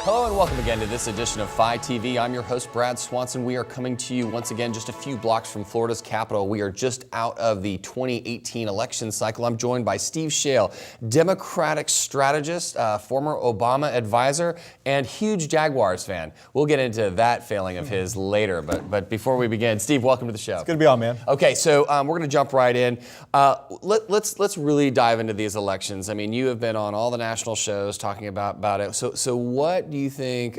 Hello and welcome again to this edition of FLITV. I'm your host, Brad Swanson. We are coming to you once again just a few blocks from Florida's capital. We are just out of the 2018 election cycle. I'm joined by Steve Schale, Democratic strategist, former Obama advisor, and huge Jaguars fan. We'll get into that failing of his later, but before we begin, Steve, welcome to the show. It's good to be on, man. Okay, so we're going to jump right in. Let's really dive into these elections. I mean, you have been on all the national shows talking about it. So what do you think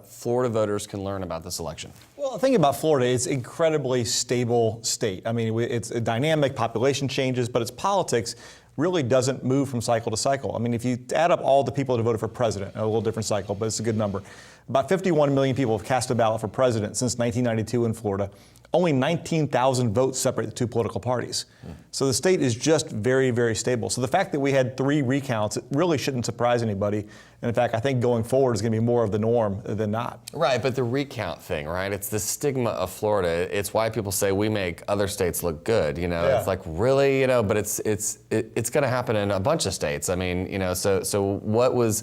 Florida voters can learn about this election? Well, the thing about Florida, it's an incredibly stable state. I mean, it's a dynamic, population changes, but its politics really doesn't move from cycle to cycle. I mean, if you add up all the people that voted for president, a little different cycle, but it's a good number. About 51 million people have cast a ballot for president since 1992 in Florida. Only 19,000 votes separate the two political parties. So the state is just very, very stable. So the fact that we had 3 recounts, it really shouldn't surprise anybody. And in fact, I think going forward is going to be more of the norm than not. Right, but the recount thing, right? It's the stigma of Florida. It's why people say we make other states look good. You know, It's like, really, you know, but it's going to happen in a bunch of states. I mean, you know, so what was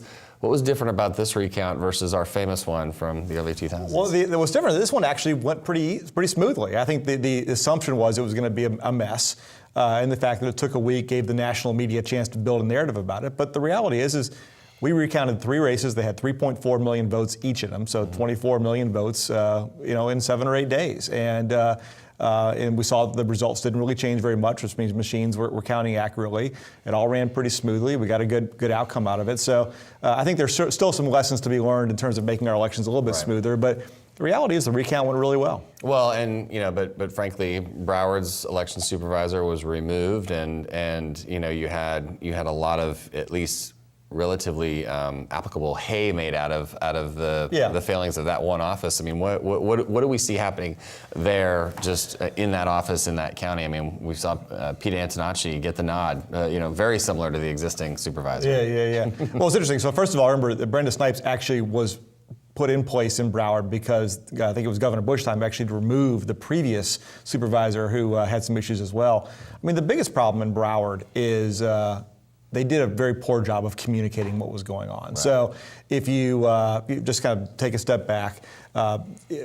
different about this recount versus our famous one from the early 2000s? Well, what's different, this one actually went pretty smoothly. I think the assumption was it was going to be a mess, and the fact that it took a week gave the national media a chance to build a narrative about it. But the reality is we recounted 3 races. They had 3.4 million votes each of them, so 24 million votes, in 7 or 8 days. And we saw the results didn't really change very much, which means machines were counting accurately. It all ran pretty smoothly. We got a good outcome out of it. So I think there's still some lessons to be learned in terms of making our elections a little bit smoother. But the reality is the recount went really well. Well, and but frankly, Broward's election supervisor was removed, and you had a lot of at least relatively applicable hay made out of the failings of that one office. I mean, what do we see happening there, just in that office in that county? I mean, we saw Pete Antonacci get the nod, very similar to the existing supervisor. Yeah. Well, it's interesting. So first of all, I remember that Brenda Snipes actually was put in place in Broward because I think it was Governor Bush time actually to remove the previous supervisor who had some issues as well. I mean, the biggest problem in Broward is they did a very poor job of communicating what was going on. Right. So if you just kind of take a step back,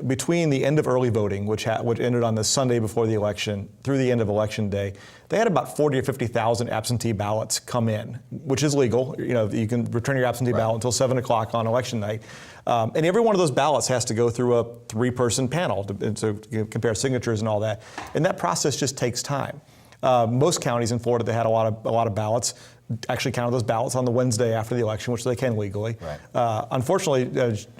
between the end of early voting, which ended on the Sunday before the election, through the end of election day, they had about 40 or 50,000 absentee ballots come in, which is legal. You can return your absentee ballot until 7 o'clock on election night. And every one of those ballots has to go through a 3-person panel to compare signatures and all that. And that process just takes time. Most counties in Florida that had a lot of ballots actually counted those ballots on the Wednesday after the election, which they can legally. Right. Unfortunately,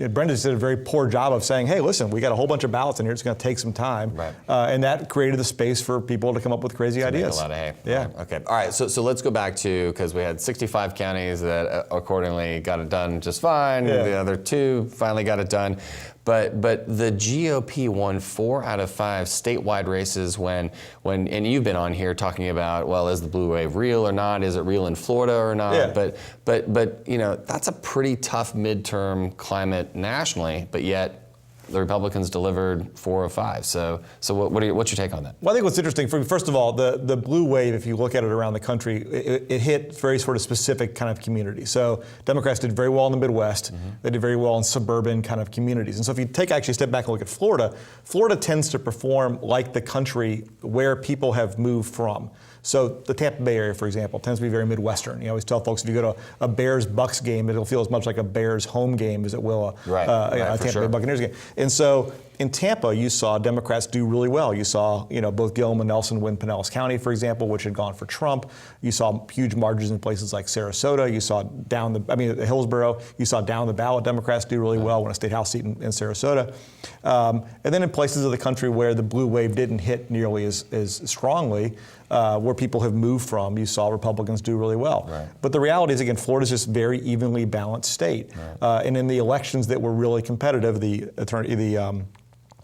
Brenda did a very poor job of saying, hey, listen, we got a whole bunch of ballots in here. It's going to take some time. Right. And that created the space for people to come up with crazy ideas. Make a lot of hay. Yeah. Right. Okay. All right. So let's go back to, because we had 65 counties that accordingly got it done just fine. Yeah. The other 2 finally got it done. But the GOP won 4 out of 5 statewide races when and you've been on here talking about, well, is the blue wave real or not? Is it real in Florida or not? Yeah. But that's a pretty tough midterm climate nationally, but yet the Republicans delivered 4 of 5. So what's your take on that? Well, I think what's interesting, first of all, the blue wave, if you look at it around the country, it hit very sort of specific kind of communities. So Democrats did very well in the Midwest. Mm-hmm. They did very well in suburban kind of communities. And so if you actually step back and look at Florida tends to perform like the country where people have moved from. So the Tampa Bay area, for example, tends to be very Midwestern. You always tell folks if you go to a Bears-Bucks game, it'll feel as much like a Bears home game as it will a Tampa Bay Buccaneers game. And so in Tampa, you saw Democrats do really well. You saw, both Gillum and Nelson win Pinellas County, for example, which had gone for Trump. You saw huge margins in places like Sarasota. You saw Hillsborough. You saw down the ballot Democrats do really well, win a state house seat in Sarasota. And then in places of the country where the blue wave didn't hit nearly as strongly, where people have moved from, you saw Republicans do really well. Right. But the reality is, again, Florida's just a very evenly balanced state. Right. And in the elections that were really competitive, the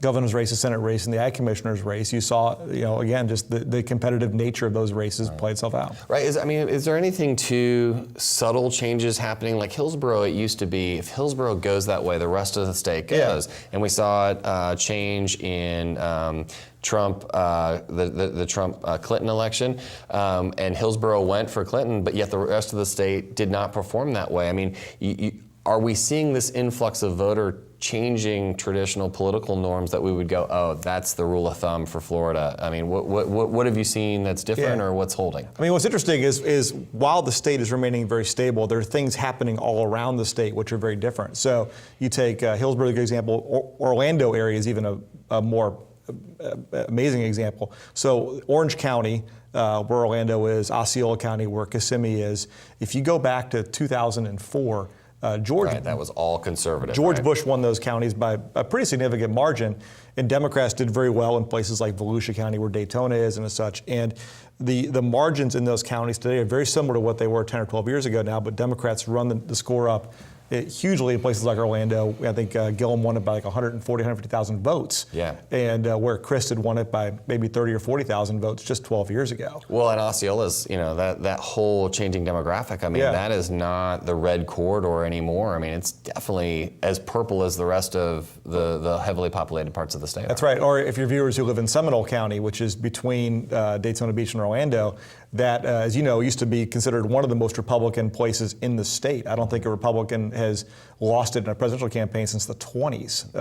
governor's race, the Senate race, and the Ag Commissioner's race, you saw, again, just the competitive nature of those races play itself out. Right. Is there anything to subtle changes happening? Like Hillsborough, it used to be, if Hillsborough goes that way, the rest of the state goes. Yeah. And we saw it change in Trump, the Trump-Clinton election, and Hillsborough went for Clinton, but yet the rest of the state did not perform that way. I mean, are we seeing this influx of voter changing traditional political norms that we would go, oh, that's the rule of thumb for Florida? I mean, what have you seen that's different, or what's holding? I mean, what's interesting is while the state is remaining very stable, there are things happening all around the state which are very different. So you take Hillsborough, a good example. Orlando area is even a more amazing example. So Orange County, where Orlando is, Osceola County, where Kissimmee is. If you go back to 2004, George, right, that was all conservative. George Bush won those counties by a pretty significant margin, and Democrats did very well in places like Volusia County, where Daytona is, and as such. And the margins in those counties today are very similar to what they were 10 or 12 years ago now, but Democrats run the score up hugely in places like Orlando. I think Gillum won it by like 140, 150,000 votes. Yeah. And where Crist had won it by maybe 30 or 40,000 votes just 12 years ago. Well, and Osceola's, that whole changing demographic, I mean, that is not the red corridor anymore. I mean, it's definitely as purple as the rest of the heavily populated parts of the state. That's right. Or if your viewers who live in Seminole County, which is between Daytona Beach and Orlando, that, as you know, used to be considered one of the most Republican places in the state. I don't think a Republican has lost it in a presidential campaign since the 20s.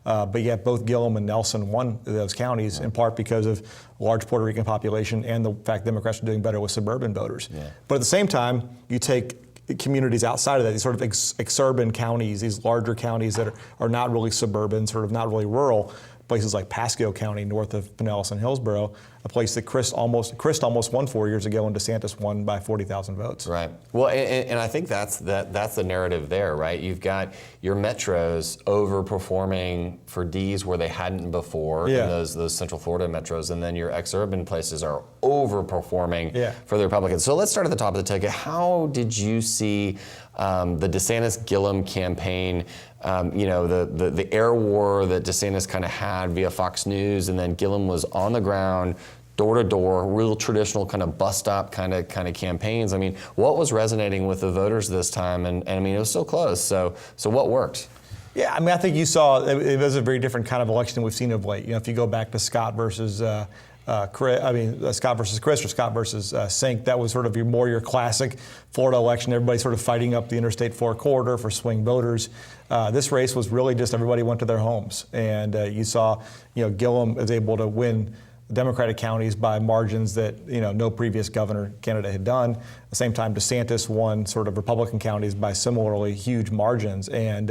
But yet both Gillum and Nelson won those counties, in part because of large Puerto Rican population and the fact Democrats are doing better with suburban voters. Yeah. But at the same time, you take communities outside of that, these sort of exurban counties, these larger counties that are not really suburban, sort of not really rural, places like Pasco County, north of Pinellas and Hillsborough, a place that Crist almost won 4 years ago, and DeSantis won by 40,000 votes. Right. Well, and I think that's the narrative there, right? You've got your metros overperforming for Ds where they hadn't before, in those Central Florida metros, and then your exurban places are overperforming for the Republicans. So let's start at the top of the ticket. How did you see the DeSantis-Gillum campaign? The air war that DeSantis kind of had via Fox News, and then Gillum was on the ground, door to door, real traditional kind of bus stop kind of campaigns. I mean, what was resonating with the voters this time? And I mean, it was so close. So what worked? Yeah, I mean, I think you saw it was a very different kind of election we've seen of late. If you go back to Scott versus Scott versus Crist or Scott versus Sink, that was sort of your classic Florida election. Everybody sort of fighting up the Interstate 4 corridor for swing voters. This race was really just everybody went to their homes, and you saw, Gillum was able to win Democratic counties by margins that no previous governor candidate had done. At the same time, DeSantis won sort of Republican counties by similarly huge margins, and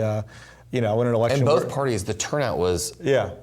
in an election. And both parties, the turnout was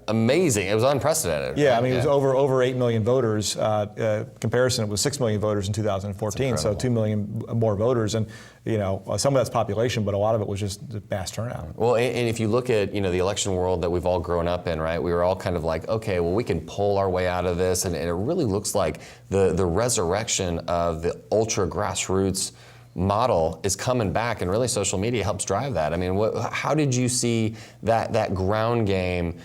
amazing. It was unprecidented. Yeah, right? I mean, it was over 8 million voters. Comparison, it was 6 million voters in 2014, so 2 million more voters. And, some of that's population, but a lot of it was just the mass turnout. Well, and if you look at, the election world that we've all grown up in, right, we were all kind of like, okay, well, we can pull our way out of this. And it really looks like the resurrection of the ultra grassroots model is coming back, and really social media helps drive that. I mean, how did you see that ground game,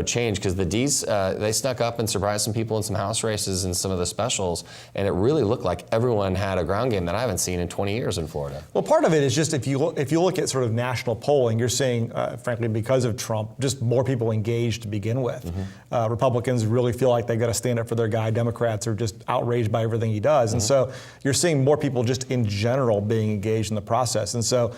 change? Because the Ds, they snuck up and surprised some people in some House races and some of the specials, and it really looked like everyone had a ground game that I haven't seen in 20 years in Florida. Well, part of it is just if you look at sort of national polling, you're seeing, frankly, because of Trump, just more people engaged to begin with. Mm-hmm. Republicans really feel like they've got to stand up for their guy. Democrats are just outraged by everything he does. Mm-hmm. And so you're seeing more people just in general being engaged in the process. And so,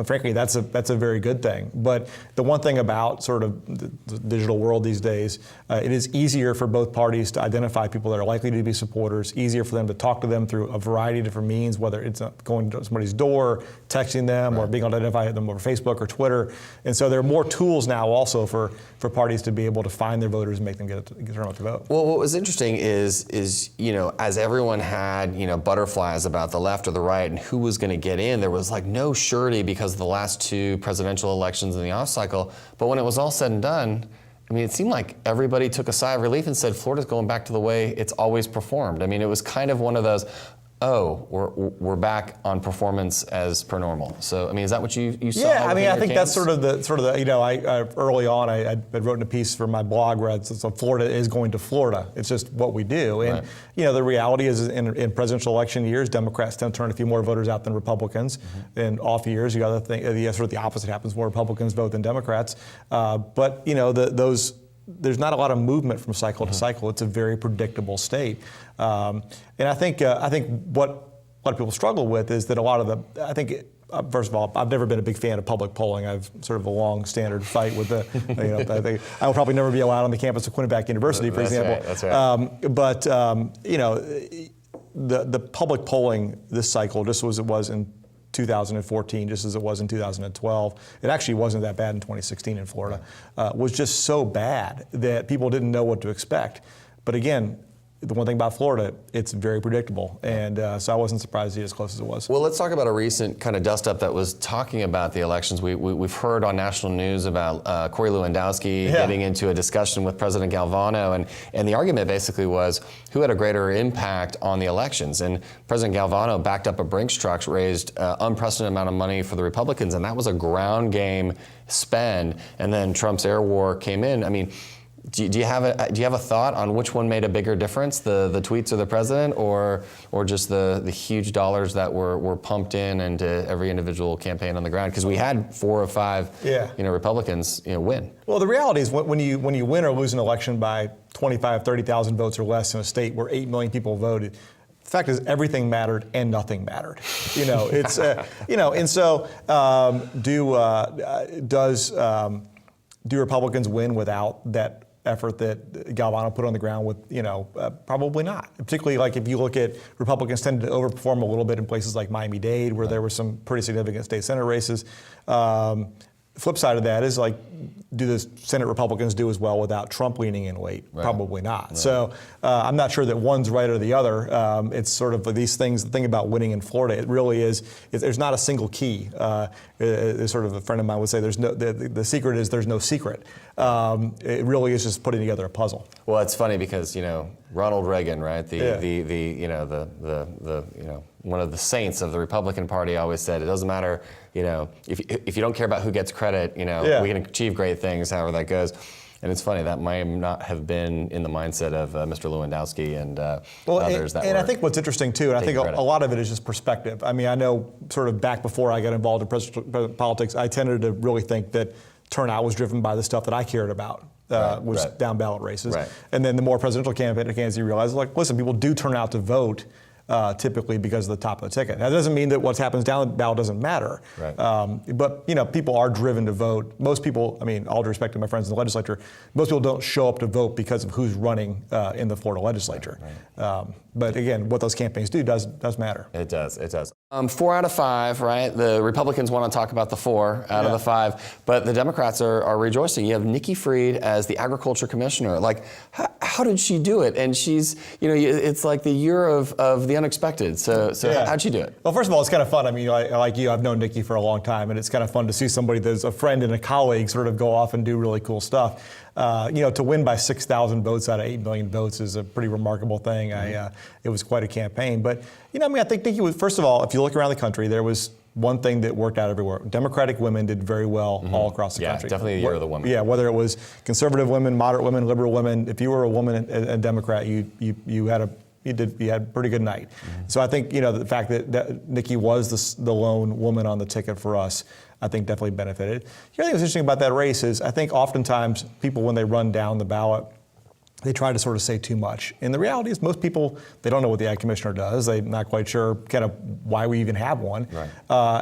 frankly, that's a very good thing. But the one thing about sort of the digital world these days, it is easier for both parties to identify people that are likely to be supporters, easier for them to talk to them through a variety of different means, whether it's going to somebody's door, texting them, or being able to identify them over Facebook or Twitter. And so there are more tools now also for parties to be able to find their voters and make them get turn out to vote. Well, what was interesting is as everyone had butterflies about the left or the right and who was going to get in, there was like no surety because of the last 2 presidential elections in the off cycle. But when it was all said and done, I mean, it seemed like everybody took a sigh of relief and said, Florida's going back to the way it's always performed. I mean, it was kind of one of those, we're back on performance as per normal. So, I mean, is that what you saw? Yeah, I mean, I think that's sort of the I early on, I wrote in a piece for my blog where I said, so Florida is going to Florida. It's just what we do. And, the reality is in presidential election years, Democrats tend to turn a few more voters out than Republicans. Mm-hmm. In off years, you got to think, sort of the opposite happens, more Republicans vote than Democrats. But, there's not a lot of movement from cycle to cycle. It's a very predictable state. And I think what a lot of people struggle with is that first of all, I've never been a big fan of public polling. I've sort of a long standard fight with the, I think I will probably never be allowed on the campus of Quinnipiac University, for example. Right, that's right. But the public polling this cycle, just as it was in 2014, just as it was in 2012, it actually wasn't that bad in 2016 in Florida, was just so bad that people didn't know what to expect. But again, the one thing about Florida, it's very predictable, and so I wasn't surprised to see it as close as it was. Well, let's talk about a recent kind of dust-up that was talking about the elections. We've heard on national news about Corey Lewandowski getting into a discussion with President Galvano, and the argument basically was who had a greater impact on the elections. And President Galvano backed up a Brinks truck, raised unprecedented amount of money for the Republicans, and that was a ground game spend. And then Trump's air war came in. I mean, do you have a thought on which one made a bigger difference, the tweets of the president, or just the huge dollars that were pumped into every individual campaign on the ground? Because we had 4 or 5 Republicans win. Well, the reality is when you win or lose an election by 25, 30,000 votes or less in a state where 8 million people voted, the fact is everything mattered and nothing mattered. It's and so do Republicans win without that effort that Galvano put on the ground with, probably not. Particularly like if you look at Republicans tended to overperform a little bit in places like Miami-Dade where there were some pretty significant state Senate races. Flip side of that is like, do the Senate Republicans do as well without Trump leaning in late? Right. Probably not. Right. So I'm not sure that one's right or the other. It's sort of these things, the thing about winning in Florida, it really is there's not a single key. Sort of a friend of mine would say the secret is there's no secret. It really is just putting together a puzzle. Well, it's funny because, Ronald Reagan, right? One of the saints of the Republican Party always said, it doesn't matter, if you don't care about who gets credit, we can achieve great things, however that goes. And it's funny, that might not have been in the mindset of Mr. Lewandowski and others. And I think what's interesting too, and I think a lot of it is just perspective. I mean, I know sort of back before I got involved in presidential politics, I tended to really think that turnout was driven by the stuff that I cared about. Down ballot races. Right. And then the more presidential candidates you realize, like, listen, people do turn out to vote typically because of the top of the ticket. Now, that doesn't mean that what happens down the ballot doesn't matter. Right. But, people are driven to vote. Most people, all due respect to my friends in the legislature, most people don't show up to vote because of who's running in the Florida legislature. Right. But again, what those campaigns do does matter. It does. 4 out of 5, right? The Republicans want to talk about the 4 out of the 5, but the Democrats are rejoicing. You have Nikki Fried as the agriculture commissioner. Like, how did she do it? And she's, it's like the year of the unexpected. So how'd she do it? Well, first of all, it's kind of fun. I mean, like you, I've known Nikki for a long time, and it's kind of fun to see somebody that's a friend and a colleague sort of go off and do really cool stuff. To win by 6,000 votes out of 8 million votes is a pretty remarkable thing. Mm-hmm. It was quite a campaign. But, I think Nikki was, first of all, if you look around the country, there was one thing that worked out everywhere. Democratic women did very well all across the country. Yeah, definitely the year of the women. Yeah, whether it was conservative women, moderate women, liberal women, if you were a woman and a Democrat, you had a pretty good night. Mm-hmm. So I think, the fact that Nikki was the lone woman on the ticket for us, I think definitely benefited. The other thing that's interesting about that race is I think oftentimes people, when they run down the ballot, they try to sort of say too much. And the reality is most people, they don't know what the ag commissioner does. They're not quite sure kind of why we even have one. Right.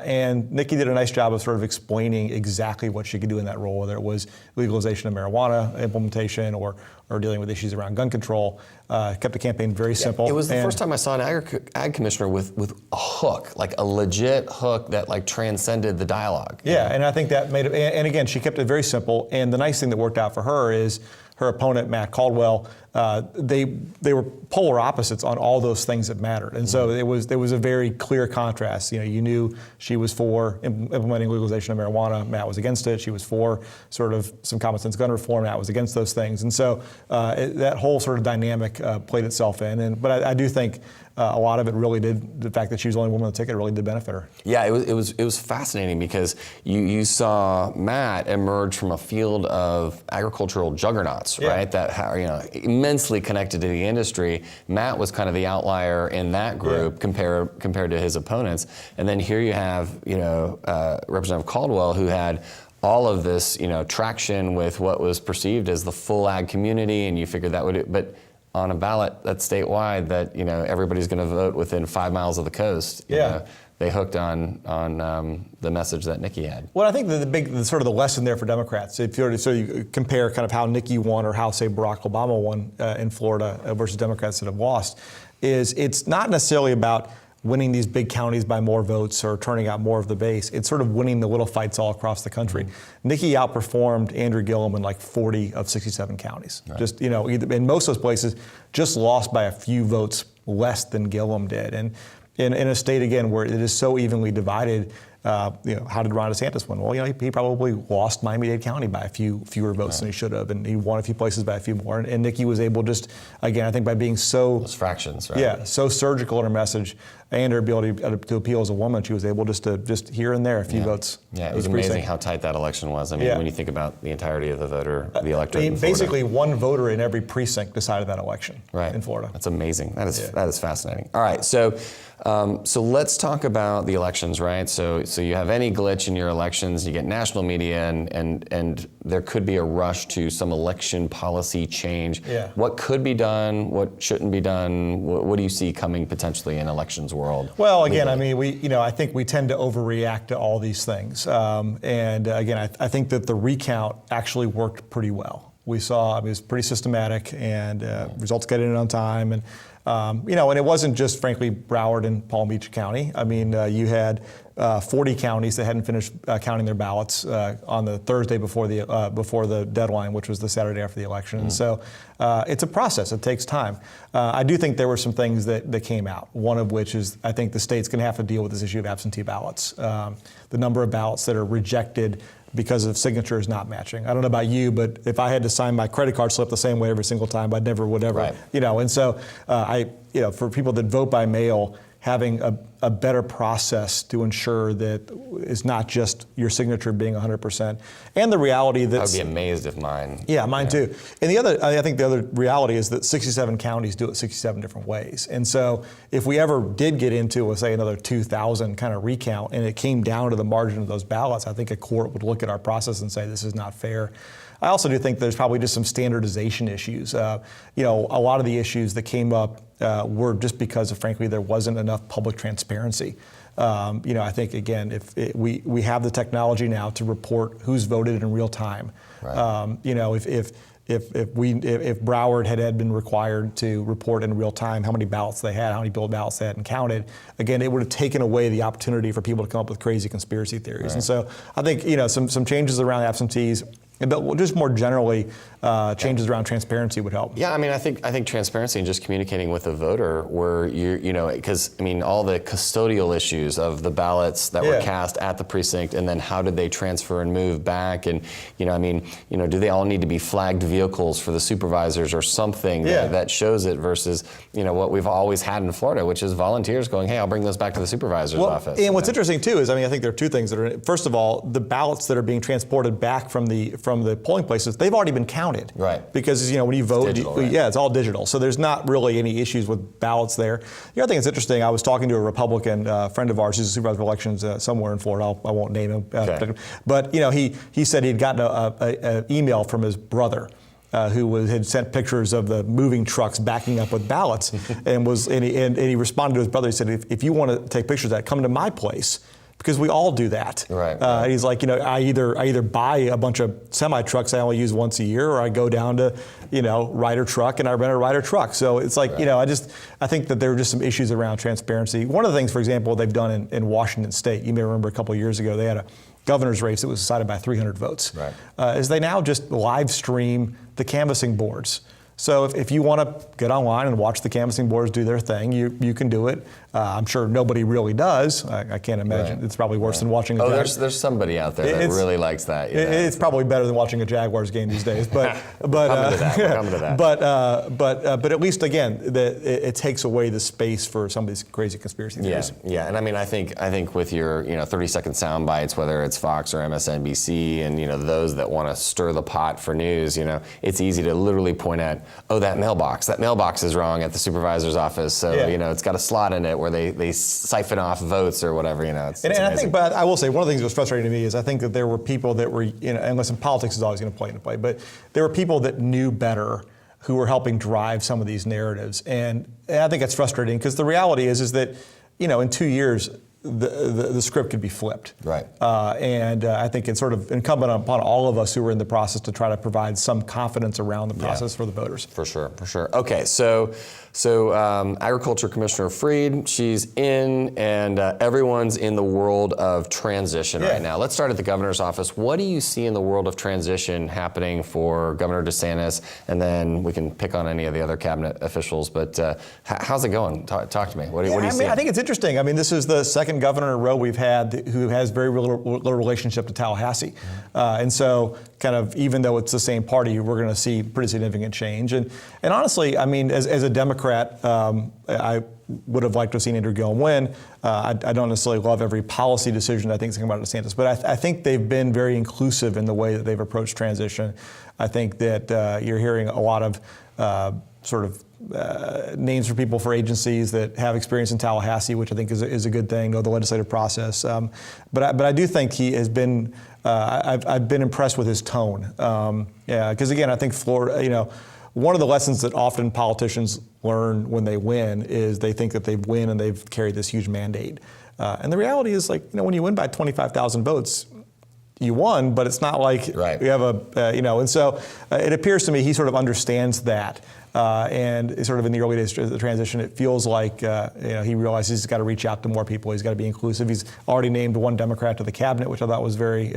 And Nikki did a nice job of sort of explaining exactly what she could do in that role, whether it was legalization of marijuana implementation or dealing with issues around gun control. Kept the campaign very simple. It was the first time I saw an ag commissioner with a hook, like a legit hook that like transcended the dialogue. Yeah, and I think that made it, and again, she kept it very simple. And the nice thing that worked out for her is her opponent, Matt Caldwell, they were polar opposites on all those things that mattered. And so there was a very clear contrast. You knew she was for implementing legalization of marijuana, Matt was against it. She was for sort of some common sense gun reform, Matt was against those things. And so that whole sort of dynamic played itself in. But I do think a lot of it really did, the fact that she was the only woman on the ticket really did benefit her. Yeah, it was fascinating because you saw Matt emerge from a field of agricultural juggernauts, right? That immensely connected to the industry. Matt was kind of the outlier in that group compared to his opponents. And then here you have Representative Caldwell, who had all of this traction with what was perceived as the full ag community, and you figured that would, but on a ballot that's statewide that everybody's going to vote within 5 miles of the coast. they hooked on the message that Nikki had. Well, I think the sort of the lesson there for Democrats, if you compare kind of how Nikki won or how, say, Barack Obama won in Florida versus Democrats that have lost, is it's not necessarily about winning these big counties by more votes or turning out more of the base. It's sort of winning the little fights all across the country. Nikki outperformed Andrew Gillum in like 40 of 67 counties. Right. Just, either, in most of those places, just lost by a few votes less than Gillum did. And in a state, again, where it is so evenly divided, how did Ron DeSantis win? Well, he probably lost Miami-Dade County by a few fewer votes than he should have, and he won a few places by a few more. And Nikki was able just, again, I think by being so... Those fractions, right? Yeah, so surgical in her message and her ability to appeal as a woman, she was able just here and there a few votes. Yeah, it was amazing how tight that election was. I mean, when you think about the entirety of the electorate in Florida. Basically, one voter in every precinct decided that election in Florida. That's amazing. That is fascinating. All right, so let's talk about the elections, right? So you have any glitch in your elections, you get national media, and there could be a rush to some election policy change. Yeah. What could be done? What shouldn't be done? What do you see coming potentially in elections world? Well, again, legally? I mean, I think we tend to overreact to all these things, and again, I think that the recount actually worked pretty well. We saw it was pretty systematic, and results got in on time, and and it wasn't just, frankly, Broward and Palm Beach County. I mean, you had 40 counties that hadn't finished counting their ballots on the Thursday before the deadline, which was the Saturday after the election. And so it's a process. It takes time. I do think there were some things that came out, one of which is I think the state's going to have to deal with this issue of absentee ballots. The number of ballots that are rejected because of signatures not matching. I don't know about you, but if I had to sign my credit card slip the same way every single time, I'd never would ever. Right. And so for people that vote by mail, having a better process to ensure that it's not just your signature being 100%. And the reality that... I would be amazed if mine... Yeah, mine too. And I think the other reality is that 67 counties do it 67 different ways. And so if we ever did get into, say, another 2,000 kind of recount, and it came down to the margin of those ballots, I think a court would look at our process and say, this is not fair. I also do think there's probably just some standardization issues. A lot of the issues that came up were just because, frankly, there wasn't enough public transparency. I think, again, if we have the technology now to report who's voted in real time. Right. If Broward had been required to report in real time how many ballots they had, how many billed ballots they had and counted, again, it would have taken away the opportunity for people to come up with crazy conspiracy theories. Right. And so I think, some changes around absentees, but just more generally, changes around transparency would help. Yeah, I mean, I think transparency and just communicating with the voter, where because all the custodial issues of the ballots that were cast at the precinct, and then how did they transfer and move back, and do they all need to be flagged vehicles for the supervisors or something that shows it versus what we've always had in Florida, which is volunteers going, hey, I'll bring those back to the supervisor's office. And what's interesting too is, I think there are two things that are. First of all, the ballots that are being transported back from the polling places, they've already been counted. Right. Because when you vote, digital, right? It's all digital. So there's not really any issues with ballots there. The other thing that's interesting, I was talking to a Republican friend of ours who's a supervisor of elections somewhere in Florida. I won't name him. Okay. But he said he'd gotten an email from his brother. Who had sent pictures of the moving trucks backing up with ballots, and he responded to his brother. He said, if you want to take pictures of that, come to my place. Because we all do that. Right. He's like, I either buy a bunch of semi trucks I only use once a year, or I go down to, Ryder Truck and I rent a Ryder Truck. So it's like, right. I think that there are just some issues around transparency. One of the things, for example, they've done in Washington State, you may remember a couple of years ago, they had a governor's race that was decided by 300 votes. Right. Is they now just live stream the canvassing boards. So if you want to get online and watch the canvassing boards do their thing, you can do it. I'm sure nobody really does. I can't imagine. Right. It's probably worse than watching a there's somebody out there that really likes that. It's probably better than watching a Jaguars game these days. But We're coming to that. But at least, again, it takes away the space for some of these crazy conspiracy theories. Yeah. And I think with your 30-second sound bites, whether it's Fox or MSNBC, and those that want to stir the pot for news, it's easy to literally point at, that mailbox is wrong at the supervisor's office, so it's got a slot in it where they siphon off votes or whatever. It's I think, but I will say one of the things that was frustrating to me is I think that there were people that were, and listen, politics is always going to play into play, but there were people that knew better who were helping drive some of these narratives, and I think that's frustrating because the reality is that in 2 years, the script could be flipped. Right. And I think it's sort of incumbent upon all of us who are in the process to try to provide some confidence around the process for the voters. For sure, for sure. Okay, so Agriculture Commissioner Freed, she's in, and everyone's in the world of transition right now. Let's start at the governor's office. What do you see in the world of transition happening for Governor DeSantis? And then we can pick on any of the other cabinet officials, but how's it going? Talk to me. What do you see? I think it's interesting. I mean, this is the second governor in a row we've had who has very little relationship to Tallahassee. And so kind of, even though it's the same party, we're going to see pretty significant change. And honestly, I mean, as a Democrat, I would have liked to have seen Andrew Gillum win. I don't necessarily love every policy decision I think is coming out of DeSantis, but I think they've been very inclusive in the way that they've approached transition. I think that you're hearing a lot of names for people for agencies that have experience in Tallahassee, which I think is a good thing, know the legislative process. But I do think he has been, I've been impressed with his tone. Because again, I think Florida, one of the lessons that often politicians learn when they win is they think that they win and they've carried this huge mandate. And the reality is, like, when you win by 25,000 votes, you won, but it's not like we have and so it appears to me he sort of understands that. And sort of in the early days of the transition, it feels like he realizes he's got to reach out to more people. He's got to be inclusive. He's already named one Democrat to the cabinet, which I thought was very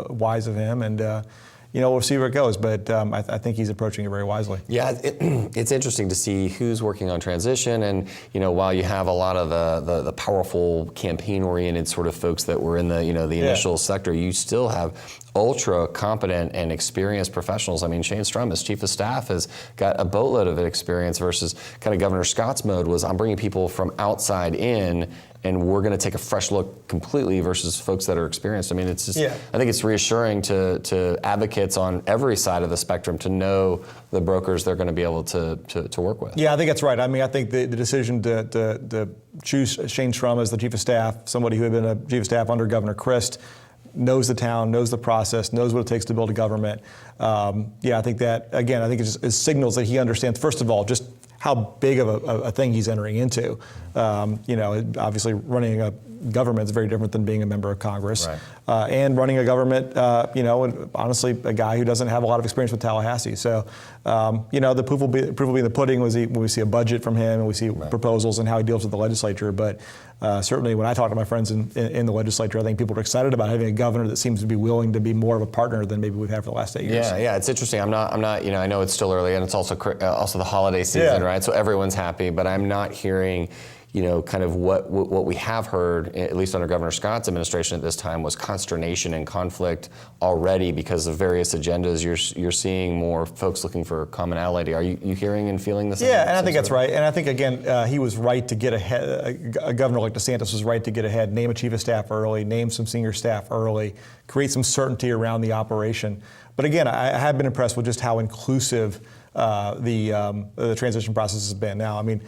wise of him. And we'll see where it goes. But I think he's approaching it very wisely. Yeah, it's interesting to see who's working on transition. And while you have a lot of the powerful campaign-oriented sort of folks that were in the the initial sector, you still have ultra competent and experienced professionals. I mean, Shane Strum, as chief of staff, has got a boatload of experience versus kind of Governor Scott's mode was, I'm bringing people from outside in, and we're going to take a fresh look completely versus folks that are experienced. I mean, it's just, I think it's reassuring to advocates on every side of the spectrum to know the brokers they're going to be able to work with. Yeah, I think that's right. I mean, I think the decision to choose Shane Strum as the chief of staff, somebody who had been a chief of staff under Governor Christ, knows the town, knows the process, knows what it takes to build a government. I think that, again, I think it signals that he understands, first of all, just how big of a thing he's entering into. Obviously running a government is very different than being a member of Congress. And running a government, honestly, a guy who doesn't have a lot of experience with Tallahassee. So, the proof will be in the pudding when we see a budget from him and we see proposals and how he deals with the legislature. But certainly when I talk to my friends in the legislature, I think people are excited about having a governor that seems to be willing to be more of a partner than maybe we've had for the last 8 years. Yeah, it's interesting. I'm not. I know it's still early, and it's also the holiday season, right? So everyone's happy, but I'm not hearing, kind of what we have heard, at least under Governor Scott's administration at this time, was consternation and conflict already because of various agendas. You're seeing more folks looking for commonality. Are you hearing and feeling the same? Yeah, and I think that's right. And I think, again, he was right to get ahead. A governor like DeSantis was right to get ahead, name a chief of staff early, name some senior staff early, create some certainty around the operation. But again, I have been impressed with just how inclusive the transition process has been. Now, I mean,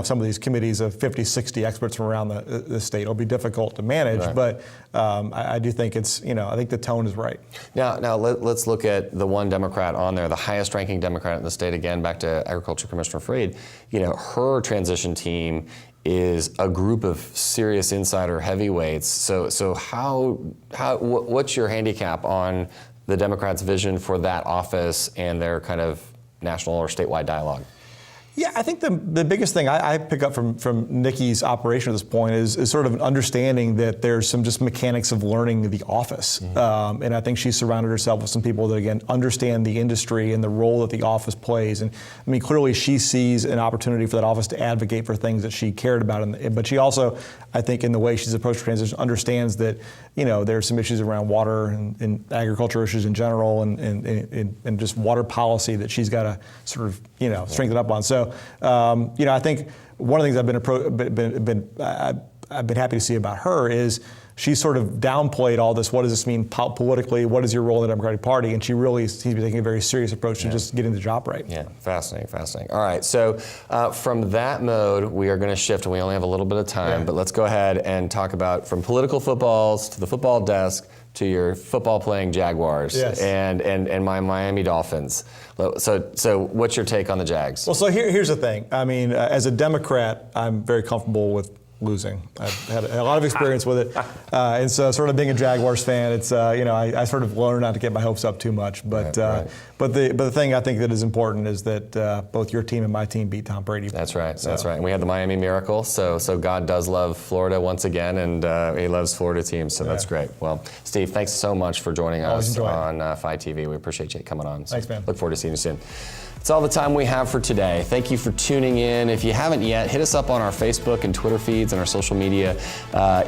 some of these committees of 50, 60 experts from around the state will be difficult to manage, but I do think it's, I think the tone is right. Now let's look at the one Democrat on there, the highest ranking Democrat in the state, again, back to Agriculture Commissioner Freed. Her transition team is a group of serious insider heavyweights. So what's your handicap on the Democrats' vision for that office and their kind of national or statewide dialogue? Yeah, I think the biggest thing I pick up from Nikki's operation at this point is sort of an understanding that there's some just mechanics of learning the office. And I think she's surrounded herself with some people that, again, understand the industry and the role that the office plays. And I mean, clearly she sees an opportunity for that office to advocate for things that she cared about. But she also, I think, in the way she's approached transition, understands that, there are some issues around water and agriculture issues in general and just water policy that she's got to sort of, strengthen up on. So, I think one of the things I've been happy to see about her is she sort of downplayed all this. What does this mean politically? What is your role in the Democratic Party? And she really seems to be taking a very serious approach to just getting the job right. Yeah, fascinating. All right, so from that mode, we are going to shift, and we only have a little bit of time, but let's go ahead and talk about from political footballs to the football desk to your football-playing Jaguars and my Miami Dolphins. So what's your take on the Jags? Well, so here's the thing. I mean, as a Democrat, I'm very comfortable with losing. I've had a lot of experience with it, and so sort of being a Jaguars fan, it's I sort of learned not to get my hopes up too much. But but the thing I think that is important is that both your team and my team beat Tom Brady. That's right. That's right. And we had the Miami Miracle. So God does love Florida once again, and He loves Florida teams. So that's great. Well, Steve, thanks so much for joining us on FLITV. We appreciate you coming on. So thanks, man. Look forward to seeing you soon. That's all the time we have for today. Thank you for tuning in. If you haven't yet, hit us up on our Facebook and Twitter feeds and our social media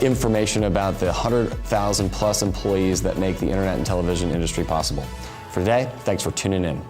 information about the 100,000 plus employees that make the internet and television industry possible. For today, thanks for tuning in.